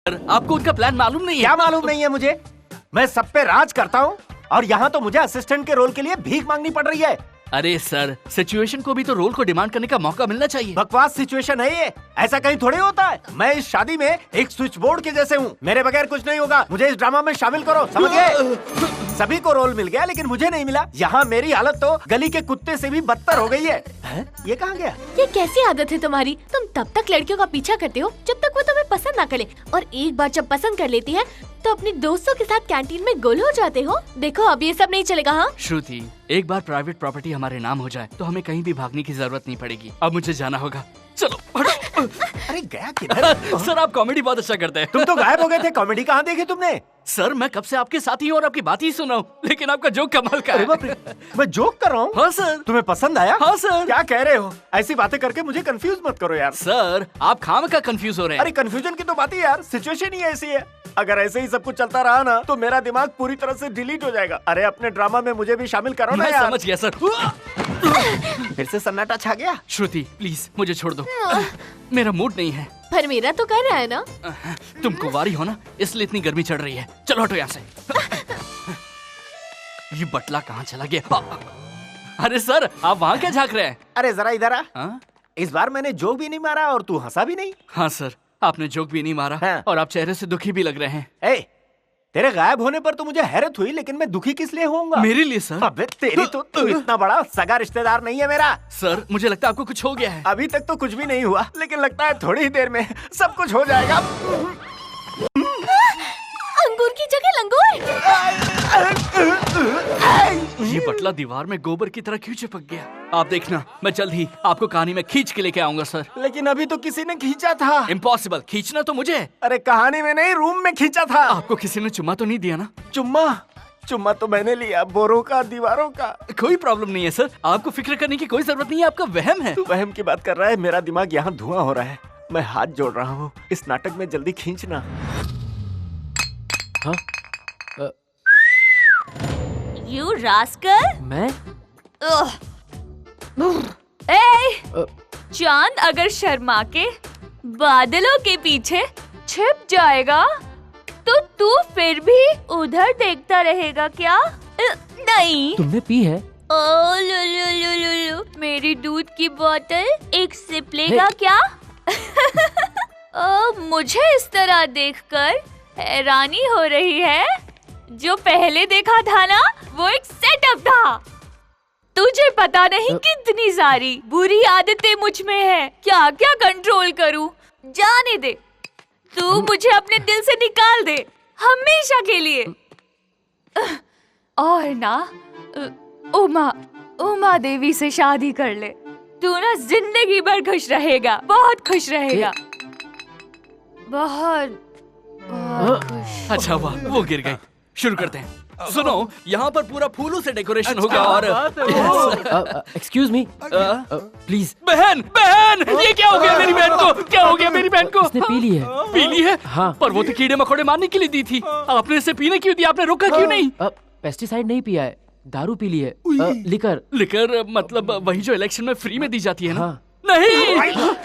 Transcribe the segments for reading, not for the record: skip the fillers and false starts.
आपको उनका प्लान मालूम नहीं है? क्या मालूम नहीं है मुझे? मैं सब पे राज करता हूँ और यहाँ तो मुझे असिस्टेंट के रोल के लिए भीख मांगनी पड़ रही है। अरे सर, सिचुएशन को भी तो रोल को डिमांड करने का मौका मिलना चाहिए। बकवास सिचुएशन है ये, ऐसा कहीं थोड़ी होता है। मैं इस शादी में एक स्विच बोर्ड के जैसे हूँ, मेरे बगैर कुछ नहीं होगा। मुझे इस ड्रामा में शामिल करो, समझ गए? सभी को रोल मिल गया लेकिन मुझे नहीं मिला। यहाँ मेरी हालत तो गली के कुत्ते से भी बदतर हो गई है। ये कहाँ गया? ये कैसी आदत है तुम्हारी? तुम तब तक लड़कियों का पीछा करते हो जब तक वो तुम्हें पसंद ना करे, और एक बार जब पसंद कर लेती है तो अपने दोस्तों के साथ कैंटीन में गुल हो जाते हो। देखो अब ये सब नहीं चलेगा। हाँ श्रुति, एक बार प्राइवेट प्रॉपर्टी हमारे नाम हो जाए तो हमें कहीं भी भागने की जरूरत नहीं पड़ेगी। अब मुझे जाना होगा, चलो हटो। अरे गया किधर? सर आप कॉमेडी बहुत अच्छा करते हैं। तुम तो गायब हो गए थे, कॉमेडी कहाँ देखी तुमने? सर मैं कब से आपके साथ ही हूँ और आपकी बात ही सुन रहा हूँ, लेकिन आपका जोक कमाल का है। मैं जोक कर रहा हूँ? हाँ सर। तुम्हें पसंद आया? हाँ सर। क्या कह रहे हो? ऐसी बातें करके मुझे कंफ्यूज मत करो यार। सर आप खामखा कंफ्यूज हो रहे हैं। अरे कंफ्यूजन की तो बात ही यार, सिचुएशन ही ऐसी है। अगर ऐसे ही सब कुछ चलता रहा ना तो मेरा दिमाग पूरी तरह से डिलीट हो जाएगा। अरे अपने ड्रामा में मुझे भी शामिल करो ना मैं यार। समझ गया सर। फिर से सन्नाटा छा गया। श्रुति प्लीज मुझे छोड़ दो, मेरा मूड नहीं है। पर मेरा तो कर रहा है ना। तुम कुंवारी हो ना, इसलिए इतनी गर्मी चढ़ रही है। चलो हटो यहाँ से। ये बटला कहाँ चला गया? अरे सर आप वहाँ क्या झांक रहे हैं? अरे जरा इधर आ। हाँ? इस बार मैंने जोक भी नहीं मारा और तू हंसा भी नहीं। हाँ सर, आपने जोक भी नहीं मारा। हाँ। और आप चेहरे से दुखी भी लग रहे हैं। ए, तेरे गायब होने पर तो मुझे हैरत हुई, लेकिन मैं दुखी किस लिए होऊंगा? मेरे लिए सर। अबे तेरी तो तू इतना बड़ा सगा रिश्तेदार नहीं है मेरा। सर मुझे लगता है आपको कुछ हो गया है। अभी तक तो कुछ भी नहीं हुआ, लेकिन लगता है थोड़ी ही देर में सब कुछ हो जाएगा। अंगूर की जगह लंगूर। ये बटला दीवार में गोबर की तरह क्यों चिपक गया? आप देखना, मैं जल्द ही आपको कहानी में खींच के लेके आऊंगा सर। लेकिन अभी तो किसी ने खींचा था। इम्पॉसिबल, खींचना तो मुझे। अरे कहानी में नहीं, रूम में खींचा था। आपको किसी ने चुम्मा तो नहीं दिया ना? चुम्मा? चुम्मा तो मैंने लिया, बोरों का, दीवारों का। कोई प्रॉब्लम नहीं है सर, आपको फिक्र करने की कोई जरूरत नहीं है, आपका वहम है। तू वहम की बात कर रहा है? मेरा दिमाग यहाँ धुआं हो रहा है। मैं हाथ जोड़ रहा हूँ, इस नाटक में जल्दी खींचना। हाँ? You rascal. मैं? चांद अगर शर्मा के बादलों के पीछे छिप जाएगा तो तू फिर भी उधर देखता रहेगा क्या? नहीं। तुमने पी है? ओ लुलुलुलुलु, मेरी दूध की बोतल एक सिप लेगा क्या? मुझे इस तरह देखकर हैरानी हो रही है। जो पहले देखा था ना, वो एक सेटअप था। तुझे पता नहीं कितनी सारी बुरी आदतें मुझ में है। क्या क्या कंट्रोल करूं? जाने दे, तू मुझे अपने दिल से निकाल दे हमेशा के लिए। और ना उमा देवी से शादी कर ले, तू ना जिंदगी भर खुश रहेगा, बहुत खुश रहेगा, बहुत खुश। अच्छा हुआ वो गिर गई। शुरू करते हैं। सुनो, यहाँ पर पूरा फूलों से डेकोरेशन होगा और एक्सक्यूज मी प्लीज। बहन बहन, ये क्या हो गया मेरी बहन को? क्या हो गया मेरी बहन को? उसने पी ली है। पी ली है? हाँ। पर वो तो कीड़े मकोड़े मारने के लिए दी थी। आपने इसे पीने क्यों दिया? आपने रोका क्यों नहीं? पेस्टिसाइड नहीं पिया है, दारू पी ली है। लिकर। लिकर मतलब वही जो इलेक्शन में फ्री में दी जाती है ना? हाँ। नहीं,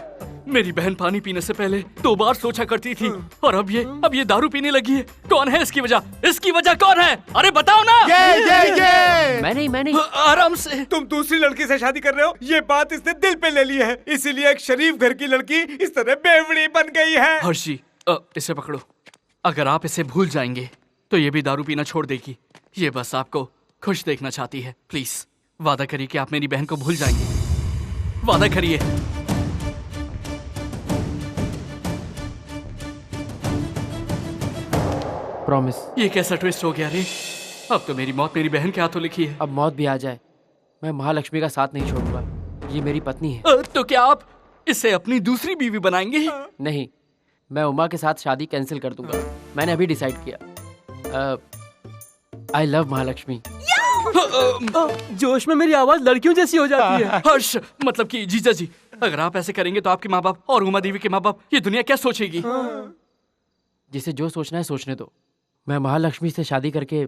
मेरी बहन पानी पीने से पहले 2 बार सोचा करती थी और अब ये दारू पीने लगी है। कौन है इसकी वजह? इसकी वजह कौन है? अरे बताओ ना। ये मैं नहीं। आराम से। तुम दूसरी लड़की से शादी कर रहे हो, ये बात इसने दिल पे ले ली है, इसीलिए एक शरीफ घर की लड़की इस तरह बेवड़ी बन गई है। हर्षी, इसे पकड़ो। अगर आप इसे भूल जाएंगे तो ये भी दारू पीना छोड़ देगी। ये बस आपको खुश देखना चाहती है। प्लीज वादा करिए कि आप मेरी बहन को भूल जाएंगे। वादा करिए। प्रॉमिस। ये कैसा ट्विस्ट हो गया रे? अब तो मेरी मौत मेरी बहन के हाथों लिखी है। अब मौत भी आ जाए, मैं महालक्ष्मी का साथ नहीं छोड़ूंगा। ये मेरी पत्नी है। तो क्या आप इसे अपनी दूसरी बीवी बनाएंगे? नहीं, मैं उमा के साथ शादी कैंसिल कर दूंगा। मैंने अभी डिसाइड किया। I love Mahalakshmi. जोश में मेरी आवाज लड़कियों जैसी हो जाती है। हर्ष, मतलब कि जीजा जी, अगर आप ऐसे करेंगे तो आपके माँ बाप और उमा देवी के माँ बाप, ये दुनिया क्या सोचेगी? जिसे जो सोचना है सोचने दो। मैं महालक्ष्मी से शादी करके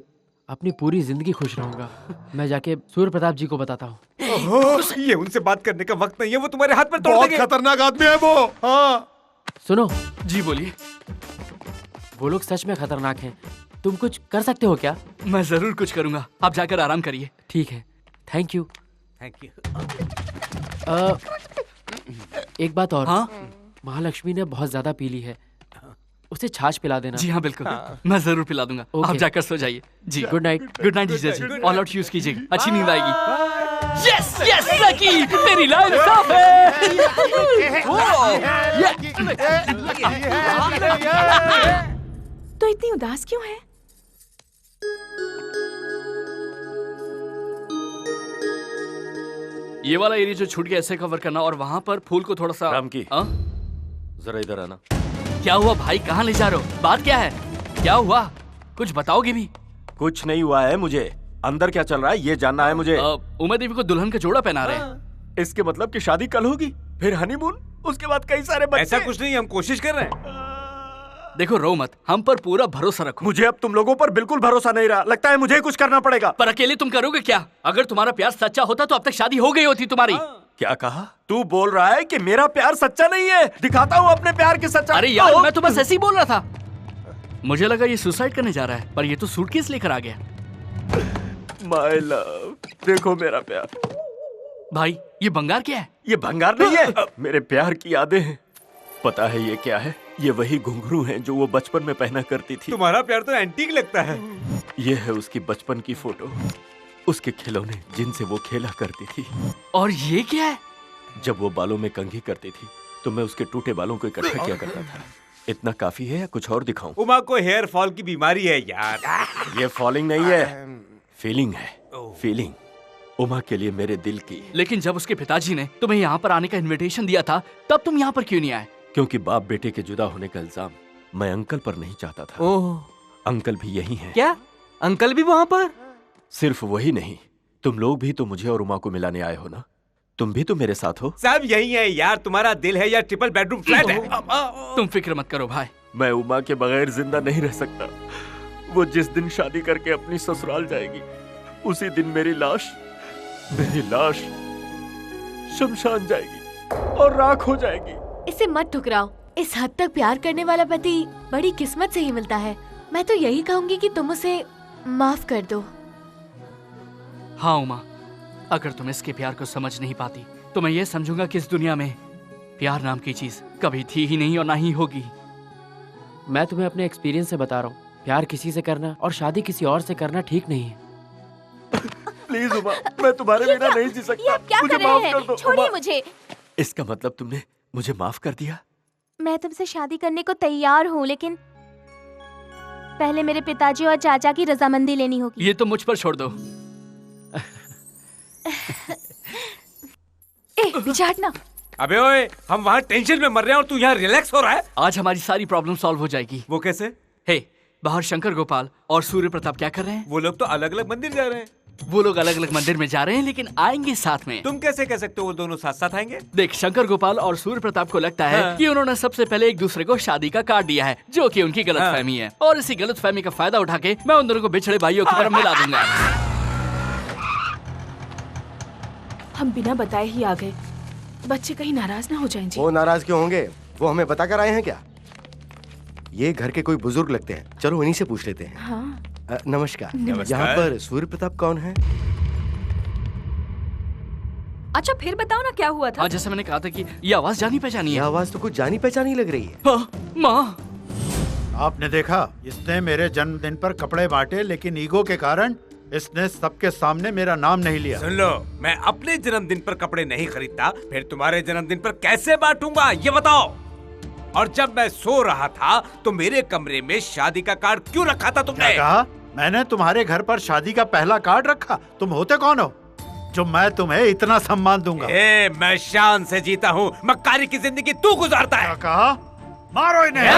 अपनी पूरी जिंदगी खुश रहूंगा। मैं जाके सूर्य प्रताप जी को बताता हूँ। ये उनसे बात करने का वक्त नहीं है, वो तुम्हारे हाथ पर तोड़ बहुत देंगे। खतरनाक आदमी है वो। हाँ। सुनो। जी बोलिए। वो लोग सच में खतरनाक हैं। तुम कुछ कर सकते हो क्या? मैं जरूर कुछ करूंगा, आप जाकर आराम करिए। ठीक है, थैंक यू। Thank you. एक बात और। हाँ महालक्ष्मी ने बहुत ज्यादा पी ली है, उसे छाछ पिला देना। जी हाँ बिल्कुल, मैं जरूर पिला दूंगा। ओके। आप जाकर सो जाइए जी। Good night. गुड नाइट जीजा जी, ऑल आउट यूज कीजिएगा, अच्छी नींद आएगी। यस यस लकी, तेरी लाइन साफ है। तो इतनी उदास क्यों है? ये वाला एरिया जो छूट गया ऐसे कवर करना, और वहाँ पर फूल को थोड़ा सा। राम की। हाँ? जरा इधर आना। क्या हुआ भाई, कहाँ ले जा रहे हो? बात क्या है? क्या हुआ, कुछ बताओगे भी? कुछ नहीं हुआ है, मुझे अंदर क्या चल रहा है ये जानना है मुझे। उमा देवी को दुल्हन का जोड़ा पहना रहे हैं। इसके मतलब कि शादी कल होगी, फिर हनीमून, उसके बाद कई सारे बच्चे। ऐसा कुछ नहीं, हम कोशिश कर रहे हैं। देखो रो मत, हम पर पूरा भरोसा रखो। मुझे अब तुम लोगों पर बिल्कुल भरोसा नहीं रहा, लगता है मुझे कुछ करना पड़ेगा। पर अकेले तुम करोगे क्या? अगर तुम्हारा प्यार सच्चा होता तो अब तक शादी हो गई होती तुम्हारी। क्या कहा? तू बोल रहा है कि मेरा प्यार सच्चा नहीं है? दिखाता हूँ अपने प्यार की सच्चा। अरे यार मैं तो बस ऐसे ही बोल रहा था, मुझे लगा ये सुसाइड करने जा रहा है, पर ये तो सूटकेस लेकर आ गया। माय लव, देखो मेरा प्यार। भाई ये बंगार क्या है? ये भंगार नहीं है, मेरे प्यार की यादें हैं। पता है ये क्या है? ये वही घुंघरू हैं जो वो बचपन में पहना करती थी। तुम्हारा प्यार तो एंटीक लगता है। ये है उसकी बचपन की फोटो, उसके खिलौने जिनसे वो खेला करती थी। और ये क्या है? जब वो बालों में कंघी करती थी तो मैं उसके टूटे बालों को इकट्ठा किया करता था। इतना काफी है या कुछ और दिखाऊं? उमा को हेयर फॉल की बीमारी है यार। ये फॉलिंग नहीं है, फीलिंग है, फीलिंग। उमा के लिए मेरे दिल की। लेकिन जब उसके पिताजी ने तुम्हें यहाँ पर आने का इनविटेशन दिया था, तब तुम यहाँ पर क्यों नहीं आए? क्योंकि बाप बेटे के जुदा होने का इल्जाम मैं अंकल पर नहीं चाहता था। ओह, अंकल भी यही हैं। क्या अंकल भी वहाँ पर? सिर्फ वही नहीं, तुम लोग भी तो मुझे और उमा को मिलाने आए हो ना? तुम भी तो मेरे साथ हो। सब यही है यार, तुम्हारा दिल है या ट्रिपल बेडरूम फ्लैट है। तुम फिक्र मत करो भाई, मैं उमा के बगैर जिंदा नहीं रह सकता। वो जिस दिन शादी करके अपनी ससुराल जाएगी, उसी दिन मेरी लाश शमशान जाएगी और राख हो जाएगी। इसे मत ठुकराओ, इस हद तक प्यार करने वाला पति बड़ी किस्मत से ही मिलता है। मैं तो यही कहूंगी कि तुम उसे माफ कर दो। हाँ उमा, अगर तुम इसके प्यार को समझ नहीं पाती तो मैं ये समझूंगा कि इस दुनिया में प्यार नाम की चीज कभी थी ही नहीं और ना ही होगी। मैं तुम्हें अपने एक्सपीरियंस से बता रहा हूँ, प्यार किसी से करना और शादी किसी और से करना ठीक नहीं है। प्लीज उमा, मैं तुम्हारे बिना नहीं जी सकता। क्या मुझे कर रहे माफ हैं? कर दो। छोड़िए उमा, मुझे। इसका मतलब तुमने मुझे माफ कर दिया? मैं तुमसे शादी करने को तैयार हूँ, लेकिन पहले मेरे पिताजी और चाचा की रजामंदी लेनी होगी। ये तो मुझ पर छोड़ दो। पीछे हटना। अबे ओए, हम वहाँ टेंशन में मर रहे हैं और तू यहाँ रिलैक्स हो रहा है। आज हमारी सारी प्रॉब्लम सॉल्व हो जाएगी। वो कैसे? हे, बाहर शंकर गोपाल और सूर्य प्रताप क्या कर रहे हैं? वो लोग तो अलग अलग मंदिर जा रहे हैं। वो लोग अलग अलग मंदिर में जा रहे हैं, लेकिन आएंगे साथ में। तुम कैसे कह सकते हो वो दोनों साथ साथ आएंगे? देख, शंकर गोपाल और सूर्य प्रताप को लगता है हाँ। कि उन्होंने सबसे पहले एक दूसरे को शादी का कार्ड दिया है, जो कि उनकी गलतफहमी है। और इसी गलतफहमी का फायदा उठा के मैं उन दोनों को बिछड़े भाइयों की तरफ मिला दूंगा। हम बिना बताए ही आ गए, बच्चे कहीं नाराज ना हो जाएं जी। वो नाराज क्यों होंगे? वो हमें बता कर आए हैं क्या? ये घर के कोई बुजुर्ग लगते हैं, चलो उन्हीं से पूछ लेते हैं। हाँ। नमस्कार। नमस्कार। यहाँ पर सूर्य प्रताप कौन है? अच्छा फिर बताओ ना क्या हुआ था? हाँ, जैसे मैंने कहा था कि ये आवाज जानी पहचानी ये है। आवाज तो कुछ जानी पहचानी लग रही है। हाँ, माँ। आपने देखा, इसने मेरे जन्मदिन पर कपड़े बांटे, लेकिन ईगो के कारण इसने सबके सामने मेरा नाम नहीं लिया। सुन लो, मैं अपने जन्मदिन पर कपड़े नहीं खरीदता, फिर तुम्हारे जन्मदिन पर कैसे बांटूंगा ये बताओ। और जब मैं सो रहा था तो मेरे कमरे में शादी का कार्ड क्यों रखा था तुमने? क्या कहा? मैंने तुम्हारे घर पर शादी का पहला कार्ड रखा? तुम होते कौन हो जो मैं तुम्हें इतना सम्मान दूंगा? मैं शान से जीता हूँ, मक्कारी की जिंदगी तू गुजारता है। क्या कहा? मारो इन्हें।